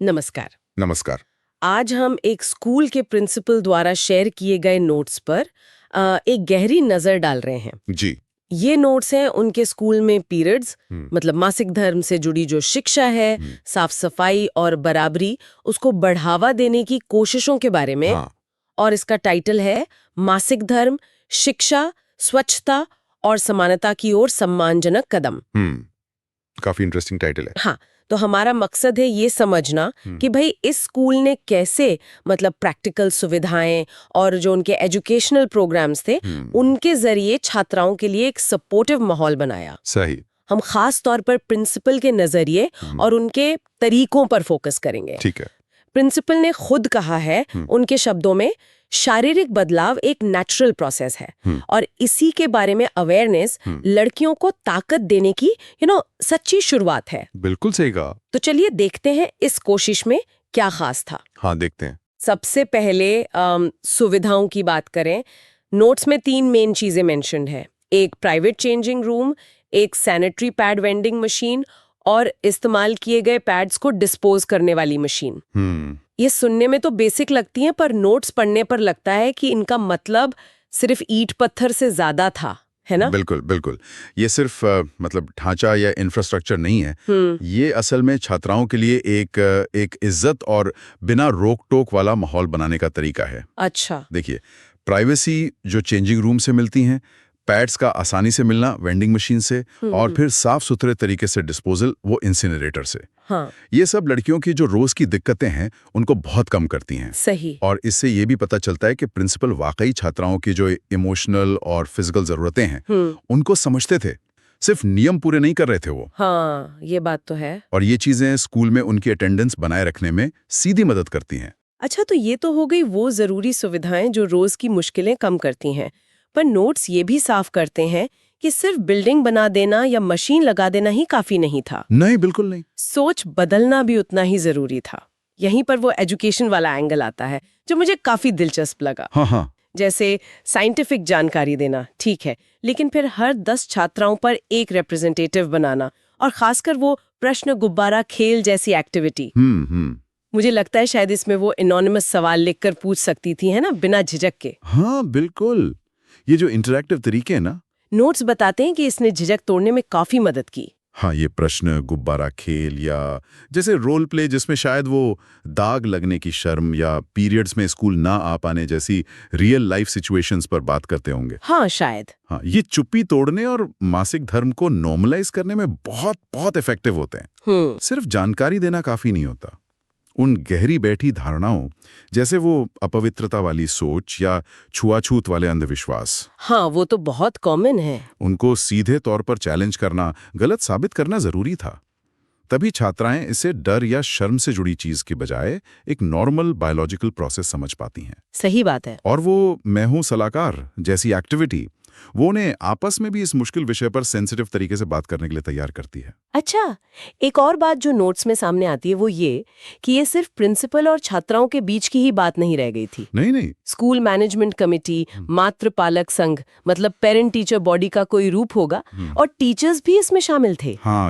नमस्कार। नमस्कार। आज हम एक स्कूल के प्रिंसिपल द्वारा शेयर किए गए नोट्स पर एक गहरी नजर डाल रहे हैं। जी। ये नोट्स हैं उनके स्कूल में पीरियड्स, मतलब मासिक धर्म से जुड़ी जो शिक्षा है, साफ सफाई और बराबरी, उसको बढ़ावा देने की कोशिशों के बारे में। हाँ। और इसका टाइटल है मासिक धर्म, शिक्षा, स्वच्छता और समानता की ओर सम्मानजनक कदम। काफी इंटरेस्टिंग टाइटल है। हाँ, तो हमारा मकसद है ये समझना कि भाई इस स्कूल ने कैसे, मतलब प्रैक्टिकल सुविधाएं और जो उनके एजुकेशनल प्रोग्राम्स थे, उनके जरिए छात्राओं के लिए एक सपोर्टिव माहौल बनाया। सही। हम खास तौर पर प्रिंसिपल के नजरिए और उनके तरीकों पर फोकस करेंगे। ठीक है। प्रिंसिपल ने खुद कहा है, उनके शब्दों में, शारीरिक बदलाव एक नेचुरल प्रोसेस है और इसी के बारे में अवेयरनेस लड़कियों को ताकत देने की सच्ची शुरुआत है। बिल्कुल सही कहा। तो चलिए देखते हैं इस कोशिश में क्या खास था। हाँ, देखते हैं। सबसे पहले सुविधाओं की बात करें। नोट्स में 3 मेन चीजें मेंशन्ड है। एक प्राइवेट चेंजिंग रूम, एक सैनिटरी पैड वेंडिंग मशीन और इस्तेमाल किए गए पैड्स को डिस्पोज करने वाली मशीन। ये सुनने में तो बेसिक लगती हैं, पर नोट्स पढ़ने पर लगता है कि इनका मतलब सिर्फ ईंट पत्थर से ज्यादा था, है ना? बिल्कुल बिल्कुल। ये सिर्फ मतलब ढांचा या इंफ्रास्ट्रक्चर नहीं है। ये असल में छात्राओं के लिए एक इज्जत और बिना रोक टोक वाला माहौल बनाने का तरीका है। अच्छा। देखिए, प्राइवेसी जो चेंजिंग रूम से मिलती हैं, पैड्स का आसानी से मिलना वेंडिंग मशीन से, और फिर साफ सुथरे तरीके से डिस्पोजल वो इंसिनरेटर से। हाँ। ये सब लड़कियों की जो रोज की दिक्कतें हैं उनको बहुत कम करती हैं। सही। और इससे ये भी पता चलता है कि प्रिंसिपल वाकई छात्राओं की जो इमोशनल और फिजिकल जरूरतें हैं उनको समझते थे, सिर्फ नियम पूरे नहीं कर रहे थे वो। हाँ, ये बात तो है। और ये चीजें स्कूल में उनकी अटेंडेंस बनाए रखने में सीधी मदद करती हैं। अच्छा, तो ये तो हो गई वो जरूरी सुविधाएं जो रोज की मुश्किलें कम करती हैं। पर नोट्स ये भी साफ करते हैं कि सिर्फ बिल्डिंग बना देना या मशीन लगा देना ही काफी नहीं था। नहीं, बिल्कुल नहीं। सोच बदलना भी उतना ही जरूरी था। यहीं पर वो एजुकेशन वाला एंगल आता है जो मुझे काफी दिलचस्प लगा। हाँ। जैसे साइंटिफिक जानकारी देना ठीक है, लेकिन फिर हर 10 छात्राओं पर एक रिप्रेजेंटेटिव बनाना, और खासकर वो प्रश्न गुब्बारा खेल जैसी एक्टिविटी। मुझे लगता है शायद इसमें वो एनोनिमस सवाल लिखकर पूछ सकती थी, है ना, बिना झिझक के। हाँ, बिल्कुल। ये जो इंटरैक्टिव तरीके हैं ना, नोट्स बताते हैं कि इसने झिझक तोड़ने में काफी मदद की। हाँ, ये प्रश्न गुब्बारा खेल या जैसे रोल प्ले जिसमें शायद वो दाग लगने की शर्म या पीरियड्स में स्कूल ना आ पाने जैसी रियल लाइफ सिचुएशंस पर बात करते होंगे। हाँ, शायद। हाँ, ये चुप्पी तोड़ने और मासिक धर्म को नॉर्मलाइज करने में बहुत बहुत इफेक्टिव होते हैं। सिर्फ जानकारी देना काफी नहीं होता। उन गहरी बैठी धारणाओं, जैसे वो अपवित्रता वाली सोच या छुआछूत वाले अंधविश्वास, हाँ, वो तो बहुत कॉमन है। उनको सीधे तौर पर चैलेंज करना, गलत साबित करना जरूरी था। तभी छात्राएं इसे डर या शर्म से जुड़ी चीज के बजाय एक नॉर्मल बायोलॉजिकल प्रोसेस समझ पाती हैं। सही बात है। और वो मैं हूं सलाहकार जैसी एक्टिविटी वो उन्हें आपस में भी इस मुश्किल विषय पर सेंसिटिव तरीके से बात करने के लिए तैयार करती है। अच्छा, एक और बात जो नोट्स में सामने आती है वो ये कि ये सिर्फ प्रिंसिपल और छात्राओं के बीच की ही बात नहीं रह गई थी। नहीं। स्कूल मैनेजमेंट कमेटी, मातृ पालक संघ, मतलब पेरेंट टीचर बॉडी का कोई रूप होगा, और टीचर्स भी इसमें शामिल थे। हाँ,